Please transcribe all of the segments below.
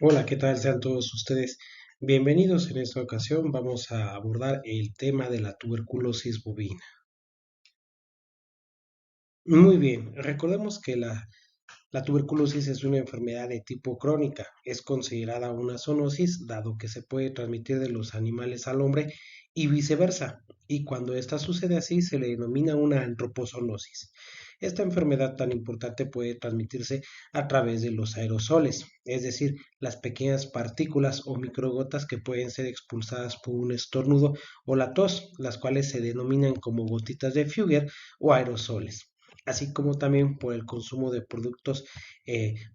Hola, ¿qué tal? Sean todos ustedes bienvenidos. En esta ocasión vamos a abordar el tema de la tuberculosis bovina. Muy bien, recordemos que la tuberculosis es una enfermedad de tipo crónica. Es considerada una zoonosis, dado que se puede transmitir de los animales al hombre y viceversa. Y cuando esta sucede así, se le denomina una antropozoonosis. Esta enfermedad tan importante puede transmitirse a través de los aerosoles, es decir, las pequeñas partículas o microgotas que pueden ser expulsadas por un estornudo o la tos, las cuales se denominan como gotitas de Fugger o aerosoles, así como también por el consumo de productos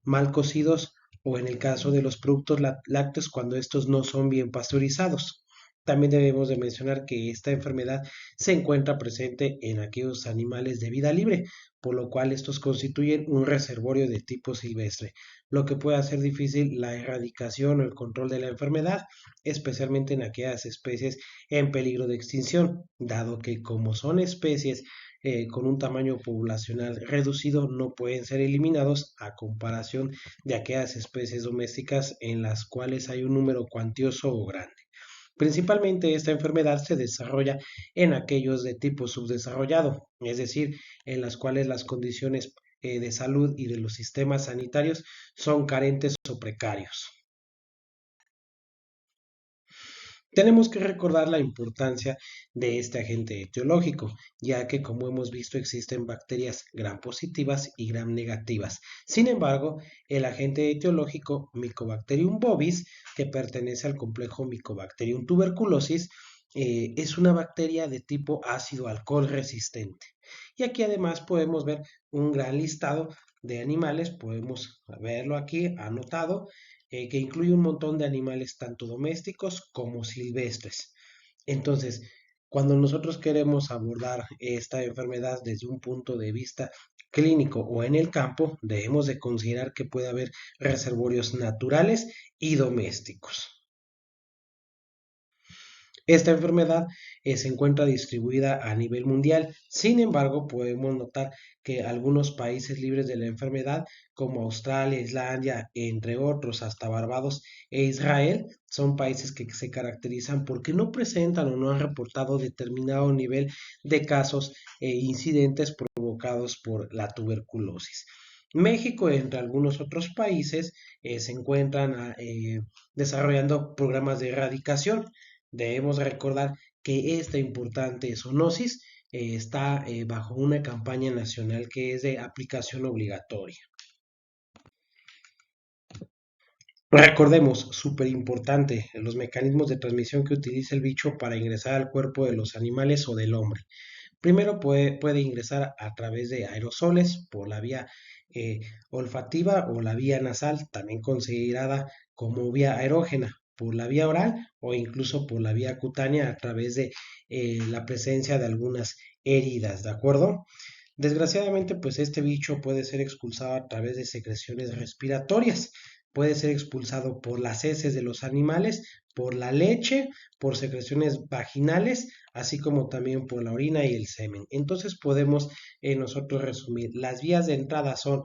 mal cocidos o en el caso de los productos lácteos cuando estos no son bien pasteurizados. También debemos de mencionar que esta enfermedad se encuentra presente en aquellos animales de vida libre, por lo cual estos constituyen un reservorio de tipo silvestre, lo que puede hacer difícil la erradicación o el control de la enfermedad, especialmente en aquellas especies en peligro de extinción, dado que como son especies con un tamaño poblacional reducido no pueden ser eliminados a comparación de aquellas especies domésticas en las cuales hay un número cuantioso o grande. Principalmente esta enfermedad se desarrolla en aquellos de tipo subdesarrollado, es decir, en las cuales las condiciones de salud y de los sistemas sanitarios son carentes o precarios. Tenemos que recordar la importancia de este agente etiológico, ya que como hemos visto existen bacterias gram positivas y gram negativas. Sin embargo, el agente etiológico Mycobacterium bovis, que pertenece al complejo Mycobacterium tuberculosis, es una bacteria de tipo ácido alcohol resistente. Y aquí además podemos ver un gran listado de animales, podemos verlo aquí anotado, que incluye un montón de animales tanto domésticos como silvestres. Entonces, cuando nosotros queremos abordar esta enfermedad desde un punto de vista clínico o en el campo, debemos de considerar que puede haber reservorios naturales y domésticos. Esta enfermedad se encuentra distribuida a nivel mundial. Sin embargo, podemos notar que algunos países libres de la enfermedad, como Australia, Islandia, entre otros, hasta Barbados e Israel, son países que se caracterizan porque no presentan o no han reportado determinado nivel de casos e incidentes provocados por la tuberculosis. México, entre algunos otros países, se encuentran desarrollando programas de erradicación. Debemos recordar que esta importante zoonosis está bajo una campaña nacional que es de aplicación obligatoria. Recordemos, súper importante, los mecanismos de transmisión que utiliza el bicho para ingresar al cuerpo de los animales o del hombre. Primero puede ingresar a través de aerosoles por la vía eh, olfativa o la vía nasal, también considerada como vía aerógena, por la vía oral o incluso por la vía cutánea a través de la presencia de algunas heridas, ¿de acuerdo? Desgraciadamente, pues este bicho puede ser expulsado a través de secreciones respiratorias. Puede ser expulsado por las heces de los animales, por la leche, por secreciones vaginales, así como también por la orina y el semen. Entonces podemos nosotros resumir. Las vías de entrada son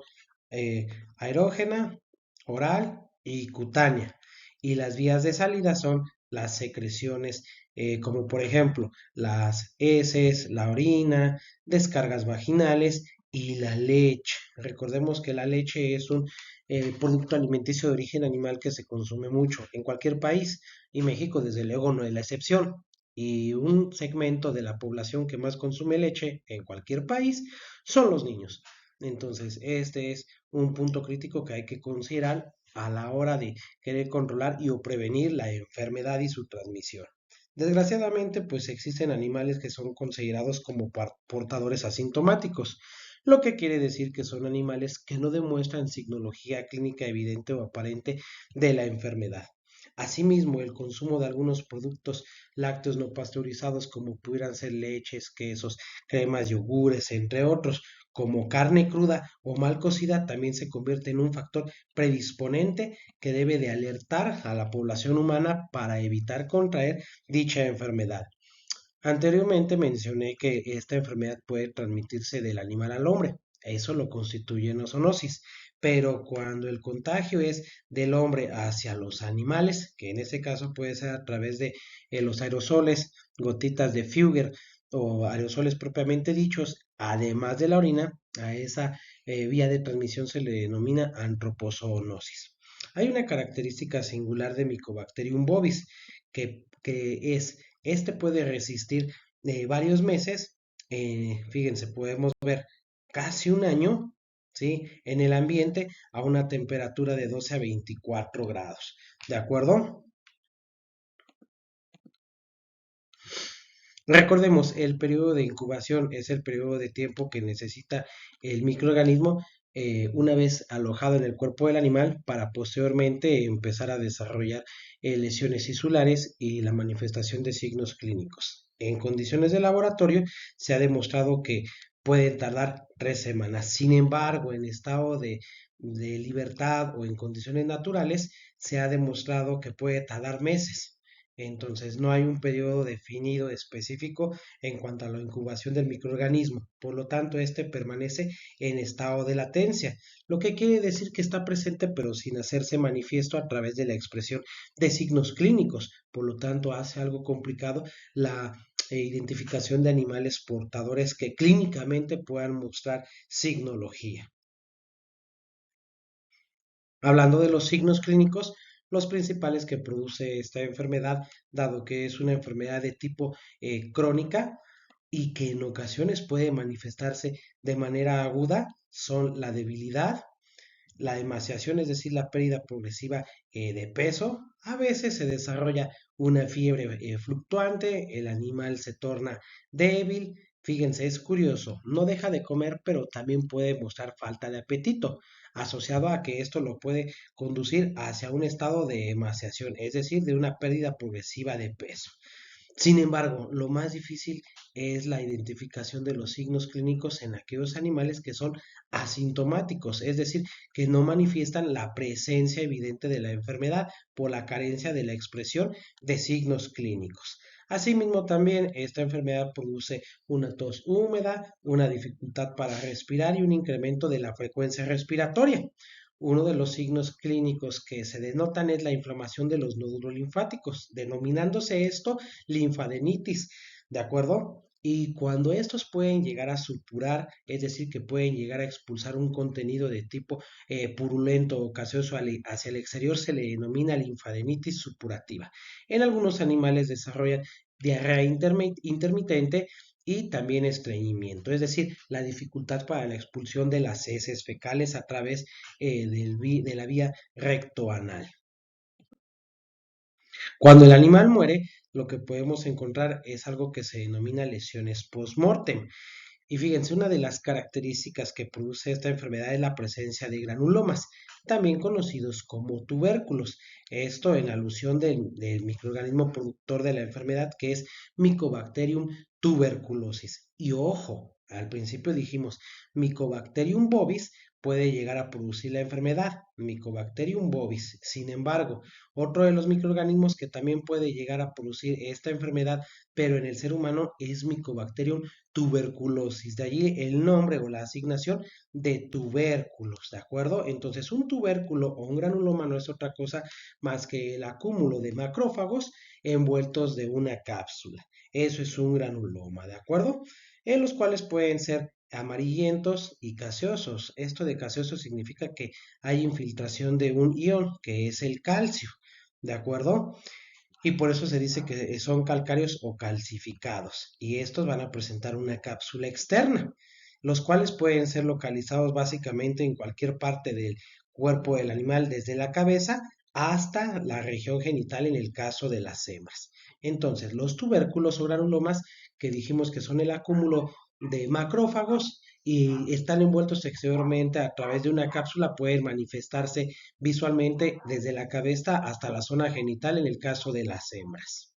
eh, aerógena, oral y cutánea. Y las vías de salida son las secreciones, como por ejemplo las heces, la orina, descargas vaginales y la leche. Recordemos que la leche es un producto alimenticio de origen animal que se consume mucho en cualquier país y México desde luego no es la excepción. Y un segmento de la población que más consume leche en cualquier país son los niños. Entonces, este es un punto crítico que hay que considerar a la hora de querer controlar y o prevenir la enfermedad y su transmisión. Desgraciadamente, pues existen animales que son considerados como portadores asintomáticos, lo que quiere decir que son animales que no demuestran signología clínica evidente o aparente de la enfermedad. Asimismo, el consumo de algunos productos lácteos no pasteurizados, como pudieran ser leches, quesos, cremas, yogures, entre otros, como carne cruda o mal cocida, también se convierte en un factor predisponente que debe de alertar a la población humana para evitar contraer dicha enfermedad. Anteriormente mencioné que esta enfermedad puede transmitirse del animal al hombre. Eso lo constituye una zoonosis. pero cuando el contagio es del hombre hacia los animales, que en ese caso puede ser a través de los aerosoles, gotitas de Fugger o aerosoles propiamente dichos, además de la orina, a esa vía de transmisión se le denomina antropozoonosis. Hay una característica singular de Mycobacterium bovis, este puede resistir varios meses, fíjense, podemos ver casi un año, ¿sí? En el ambiente a una temperatura de 12 a 24 grados, ¿de acuerdo? Recordemos, el periodo de incubación es el periodo de tiempo que necesita el microorganismo una vez alojado en el cuerpo del animal para posteriormente empezar a desarrollar lesiones tisulares y la manifestación de signos clínicos. En condiciones de laboratorio se ha demostrado que pueden tardar 3 semanas. Sin embargo, en estado de libertad o en condiciones naturales se ha demostrado que puede tardar meses. Entonces, no hay un periodo definido específico en cuanto a la incubación del microorganismo. Por lo tanto, este permanece en estado de latencia, lo que quiere decir que está presente pero sin hacerse manifiesto a través de la expresión de signos clínicos. Por lo tanto, hace algo complicado la identificación de animales portadores que clínicamente puedan mostrar signología. Hablando de los signos clínicos, los principales que produce esta enfermedad, dado que es una enfermedad de tipo crónica y que en ocasiones puede manifestarse de manera aguda, son la debilidad, la emaciación, es decir, la pérdida progresiva de peso. A veces se desarrolla una fiebre fluctuante, el animal se torna débil. Fíjense, es curioso, no deja de comer, pero también puede mostrar falta de apetito, asociado a que esto lo puede conducir hacia un estado de emaciación, es decir, de una pérdida progresiva de peso. Sin embargo, lo más difícil es la identificación de los signos clínicos en aquellos animales que son asintomáticos, es decir, que no manifiestan la presencia evidente de la enfermedad por la carencia de la expresión de signos clínicos. Asimismo, también esta enfermedad produce una tos húmeda, una dificultad para respirar y un incremento de la frecuencia respiratoria. Uno de los signos clínicos que se denotan es la inflamación de los nódulos linfáticos, denominándose esto linfadenitis, ¿de acuerdo? Y cuando estos pueden llegar a supurar, es decir, que pueden llegar a expulsar un contenido de tipo purulento o gaseoso hacia el exterior, se le denomina linfadenitis supurativa. En algunos animales desarrollan diarrea intermitente y también estreñimiento, es decir, la dificultad para la expulsión de las heces fecales a través de la vía rectoanal. Cuando el animal muere, lo que podemos encontrar es algo que se denomina lesiones post-mortem. Y fíjense, una de las características que produce esta enfermedad es la presencia de granulomas, también conocidos como tubérculos. Esto en alusión del microorganismo productor de la enfermedad que es Mycobacterium tuberculosis. Y ojo, al principio dijimos Mycobacterium bovis puede llegar a producir la enfermedad, Mycobacterium bovis. Sin embargo, otro de los microorganismos que también puede llegar a producir esta enfermedad, pero en el ser humano, es Mycobacterium tuberculosis. De allí el nombre o la asignación de tubérculos, ¿de acuerdo? Entonces, un tubérculo o un granuloma no es otra cosa más que el acúmulo de macrófagos envueltos de una cápsula. Eso es un granuloma, ¿de acuerdo? En los cuales pueden ser amarillentos y gaseosos. Esto de gaseoso significa que hay infiltración de un ion, que es el calcio, ¿de acuerdo? Y por eso se dice que son calcáreos o calcificados. Y estos van a presentar una cápsula externa, los cuales pueden ser localizados básicamente en cualquier parte del cuerpo del animal, desde la cabeza hasta la región genital en el caso de las hembras. Entonces, los tubérculos o granulomas, que dijimos que son el acúmulo de macrófagos y están envueltos exteriormente a través de una cápsula, pueden manifestarse visualmente desde la cabeza hasta la zona genital en el caso de las hembras.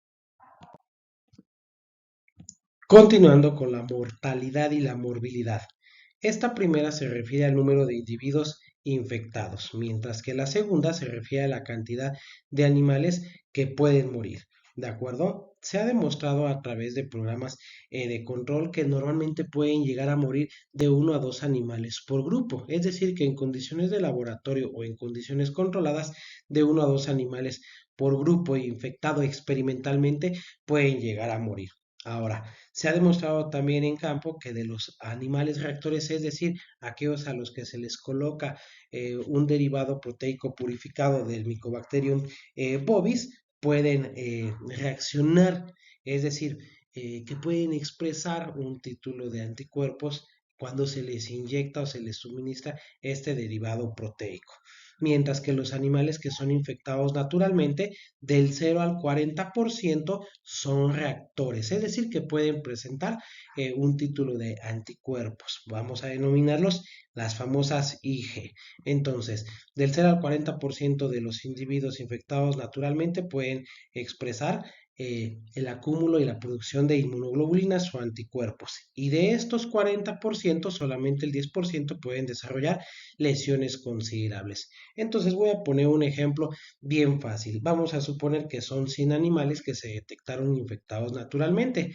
Continuando con la mortalidad y la morbilidad. Esta primera se refiere al número de individuos infectados, mientras que la segunda se refiere a la cantidad de animales que pueden morir. ¿De acuerdo? Se ha demostrado a través de programas de control que normalmente pueden llegar a morir de uno a dos animales por grupo, es decir, que en condiciones de laboratorio o en condiciones controladas, de uno a dos animales por grupo infectado experimentalmente pueden llegar a morir. Ahora, se ha demostrado también en campo que de los animales reactores, es decir, aquellos a los que se les coloca un derivado proteico purificado del Mycobacterium bovis, pueden reaccionar, es decir, que pueden expresar un título de anticuerpos cuando se les inyecta o se les suministra este derivado proteico. Mientras que los animales que son infectados naturalmente, del 0 al 40% son reactores, es decir, que pueden presentar un título de anticuerpos. Vamos a denominarlos las famosas IG. Entonces, del 0 al 40% de los individuos infectados naturalmente pueden expresar el acúmulo y la producción de inmunoglobulinas o anticuerpos. Y de estos 40%, solamente el 10% pueden desarrollar lesiones considerables. Entonces voy a poner un ejemplo bien fácil. Vamos a suponer que son 100 animales que se detectaron infectados naturalmente.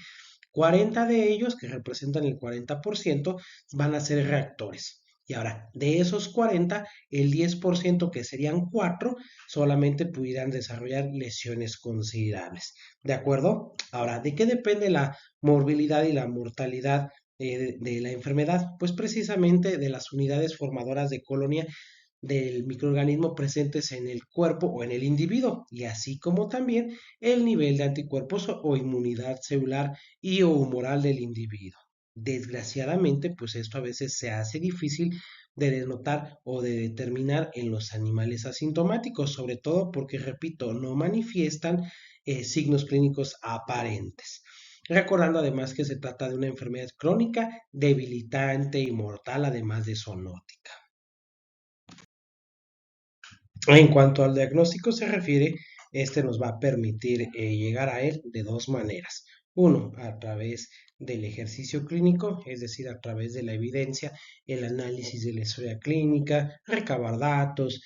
40 de ellos, que representan el 40%, van a ser reactores. Y ahora, de esos 40, el 10%, que serían 4, solamente pudieran desarrollar lesiones considerables. ¿De acuerdo? Ahora, ¿de qué depende la morbilidad y la mortalidad de la enfermedad? Pues precisamente de las unidades formadoras de colonia del microorganismo presentes en el cuerpo o en el individuo, y así como también el nivel de anticuerpos o inmunidad celular y o humoral del individuo. Desgraciadamente, pues esto a veces se hace difícil de denotar o de determinar en los animales asintomáticos, sobre todo porque, repito, no manifiestan signos clínicos aparentes. Recordando además que se trata de una enfermedad crónica, debilitante y mortal, además de zoonótica. En cuanto al diagnóstico se refiere, este nos va a permitir llegar a él de dos maneras. Uno, a través del ejercicio clínico, es decir, a través de la evidencia, el análisis de la historia clínica, recabar datos,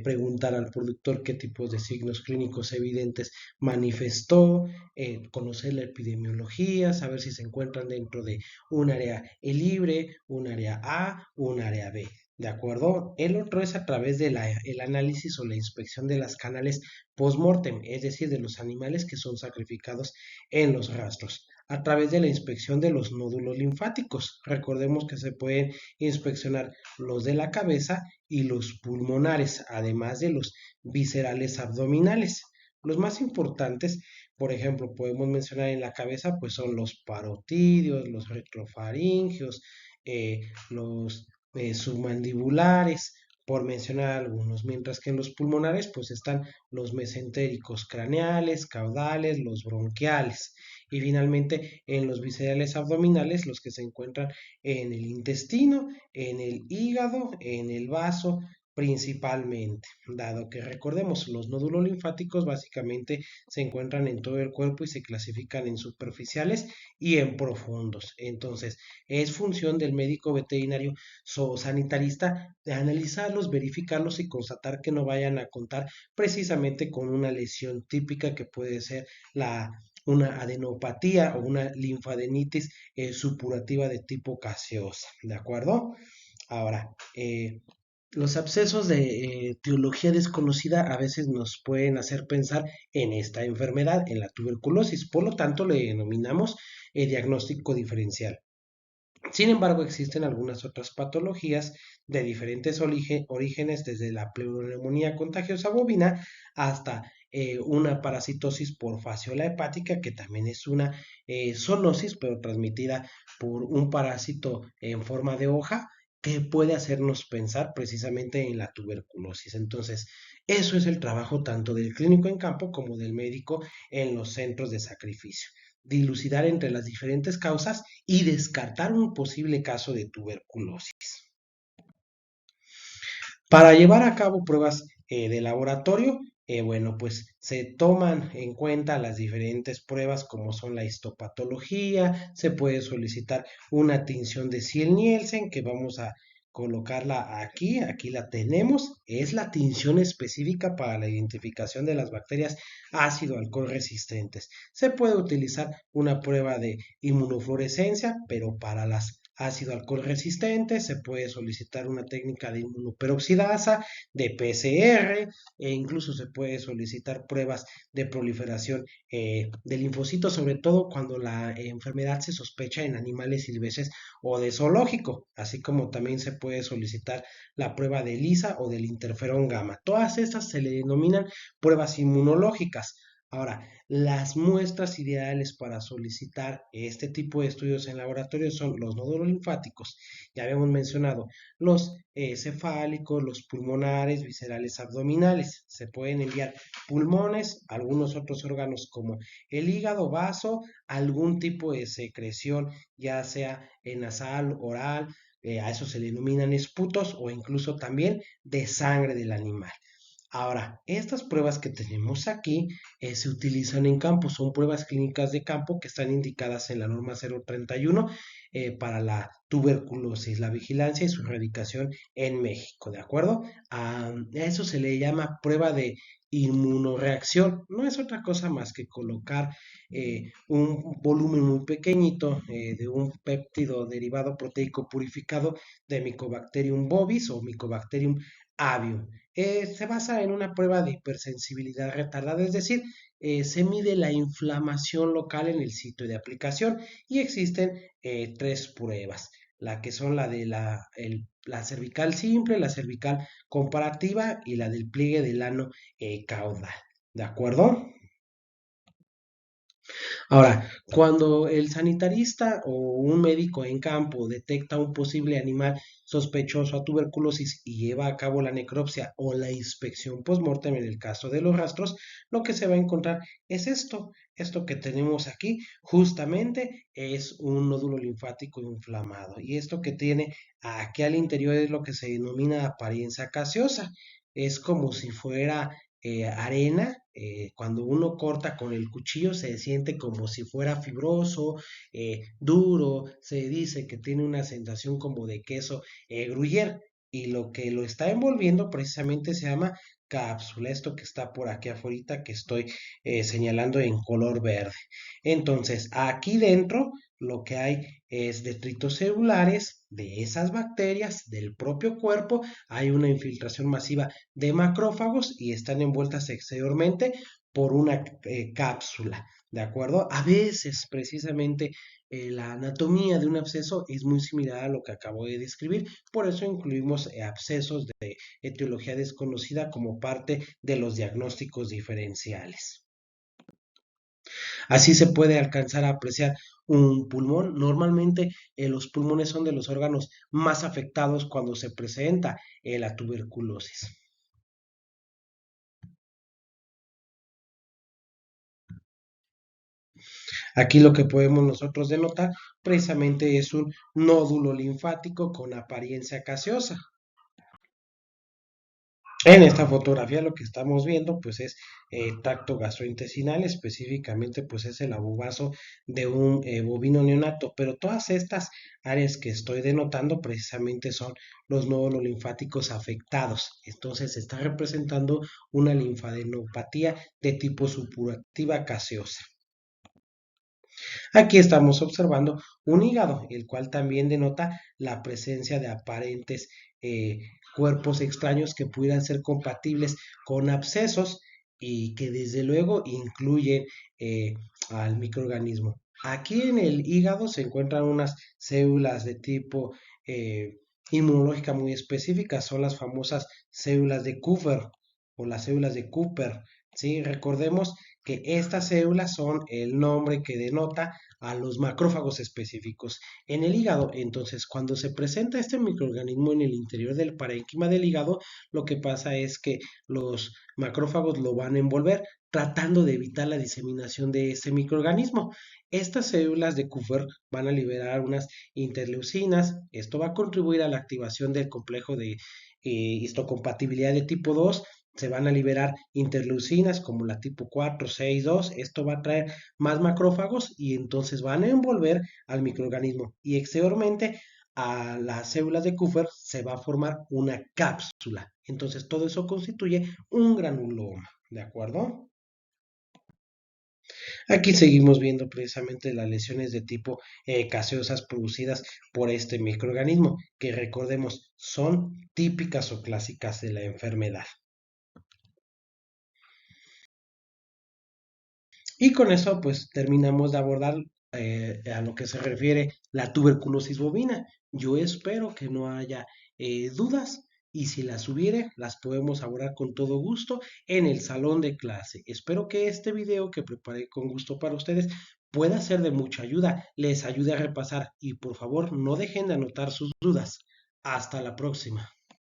preguntar al productor qué tipos de signos clínicos evidentes manifestó, conocer la epidemiología, saber si se encuentran dentro de un área libre, un área A, un área B. ¿De acuerdo? El otro es a través del análisis o la inspección de las canales post-mortem, es decir, de los animales que son sacrificados en los rastros, a través de la inspección de los nódulos linfáticos. Recordemos que se pueden inspeccionar los de la cabeza y los pulmonares, además de los viscerales abdominales. Los más importantes, por ejemplo, podemos mencionar en la cabeza, pues son los parotidios, los retrofaringios, los submandibulares, por mencionar algunos, mientras que en los pulmonares pues están los mesentéricos craneales, caudales, los bronquiales y finalmente en los viscerales abdominales los que se encuentran en el intestino, en el hígado, en el vaso principalmente, dado que recordemos los nódulos linfáticos básicamente se encuentran en todo el cuerpo y se clasifican en superficiales y en profundos. Entonces, es función del médico veterinario sanitarista de analizarlos, verificarlos y constatar que no vayan a contar precisamente con una lesión típica que puede ser una adenopatía o una linfadenitis supurativa de tipo gaseosa, ¿de acuerdo? Ahora, los abscesos de etiología desconocida a veces nos pueden hacer pensar en esta enfermedad, en la tuberculosis, por lo tanto le denominamos diagnóstico diferencial. Sin embargo, existen algunas otras patologías de diferentes orígenes, desde la pneumonias contagiosa bovina hasta una parasitosis por fasciola hepática, que también es una zoonosis, pero transmitida por un parásito en forma de hoja, que puede hacernos pensar precisamente en la tuberculosis. Entonces, eso es el trabajo tanto del clínico en campo como del médico en los centros de sacrificio, dilucidar entre las diferentes causas y descartar un posible caso de tuberculosis. Para llevar a cabo pruebas de laboratorio, bueno, pues se toman en cuenta las diferentes pruebas como son la histopatología, se puede solicitar una tinción de Ziel-Nielsen que vamos a colocarla aquí, aquí la tenemos, es la tinción específica para la identificación de las bacterias ácido-alcohol resistentes. Se puede utilizar una prueba de inmunofluorescencia, pero para las ácido-alcohol resistentes se puede solicitar una técnica de inmunoperoxidasa, de PCR, e incluso se puede solicitar pruebas de proliferación de linfocitos, sobre todo cuando la enfermedad se sospecha en animales silvestres o de zoológico, así como también se puede solicitar la prueba de ELISA o del interferón gamma. Todas estas se le denominan pruebas inmunológicas. Ahora, las muestras ideales para solicitar este tipo de estudios en laboratorio son los nódulos linfáticos, ya habíamos mencionado, los cefálicos, los pulmonares, viscerales, abdominales. Se pueden enviar pulmones, algunos otros órganos como el hígado, vaso, algún tipo de secreción, ya sea nasal, oral, a eso se le denominan esputos o incluso también de sangre del animal. Ahora, estas pruebas que tenemos aquí se utilizan en campo, son pruebas clínicas de campo que están indicadas en la norma 031 para la tuberculosis, la vigilancia y su erradicación en México, ¿de acuerdo? A eso se le llama prueba de inmunoreacción, no es otra cosa más que colocar un volumen muy pequeñito de un péptido derivado proteico purificado de Mycobacterium bovis o Mycobacterium avium. Se basa en una prueba de hipersensibilidad retardada, es decir, se mide la inflamación local en el sitio de aplicación y existen tres pruebas, la que son la de la cervical simple, la cervical comparativa y la del pliegue del ano caudal. ¿De acuerdo? Ahora, cuando el sanitarista o un médico en campo detecta un posible animal sospechoso a tuberculosis y lleva a cabo la necropsia o la inspección postmortem en el caso de los rastros, lo que se va a encontrar es esto que tenemos aquí, justamente es un nódulo linfático inflamado. Y esto que tiene aquí al interior es lo que se denomina apariencia gaseosa. Es como si fuera arena, cuando uno corta con el cuchillo se siente como si fuera fibroso, duro, se dice que tiene una sensación como de queso gruyere y lo que lo está envolviendo precisamente se llama cápsula, esto que está por aquí afuera que estoy señalando en color verde. Entonces, aquí dentro lo que hay es detritos celulares de esas bacterias del propio cuerpo, hay una infiltración masiva de macrófagos y están envueltas exteriormente por una cápsula, ¿de acuerdo? A veces, precisamente, la anatomía de un absceso es muy similar a lo que acabo de describir, por eso incluimos abscesos de etiología desconocida como parte de los diagnósticos diferenciales. Así se puede alcanzar a apreciar un pulmón. Normalmente los pulmones son de los órganos más afectados cuando se presenta la tuberculosis. Aquí lo que podemos nosotros denotar precisamente es un nódulo linfático con apariencia gaseosa. En esta fotografía lo que estamos viendo pues es tracto gastrointestinal, específicamente pues es el abubazo de un bovino neonato, pero todas estas áreas que estoy denotando precisamente son los nódulos linfáticos afectados. Entonces se está representando una linfadenopatía de tipo supurativa gaseosa. Aquí estamos observando un hígado, el cual también denota la presencia de aparentes eh, cuerpos extraños que pudieran ser compatibles con abscesos y que desde luego incluyen eh, al microorganismo. Aquí en el hígado se encuentran unas células de tipo inmunológica muy específicas, son las famosas células de Kupfer o las células de Cooper. ¿Sí? Recordemos que estas células son el nombre que denota a los macrófagos específicos en el hígado. Entonces, cuando se presenta este microorganismo en el interior del parénquima del hígado, lo que pasa es que los macrófagos lo van a envolver tratando de evitar la diseminación de este microorganismo. Estas células de Kupfer van a liberar unas interleucinas. Esto va a contribuir a la activación del complejo de histocompatibilidad de tipo 2. Se van a liberar interleucinas como la tipo 4, 6, 2. Esto va a traer más macrófagos y entonces van a envolver al microorganismo y exteriormente a las células de Kupffer se va a formar una cápsula. Entonces todo eso constituye un granuloma, ¿de acuerdo? Aquí seguimos viendo precisamente las lesiones de tipo gaseosas producidas por este microorganismo, que recordemos son típicas o clásicas de la enfermedad. Y con eso pues terminamos de abordar a lo que se refiere la tuberculosis bovina. Yo espero que no haya dudas y si las hubiere las podemos abordar con todo gusto en el salón de clase. Espero que este video que preparé con gusto para ustedes pueda ser de mucha ayuda, les ayude a repasar y por favor no dejen de anotar sus dudas. Hasta la próxima.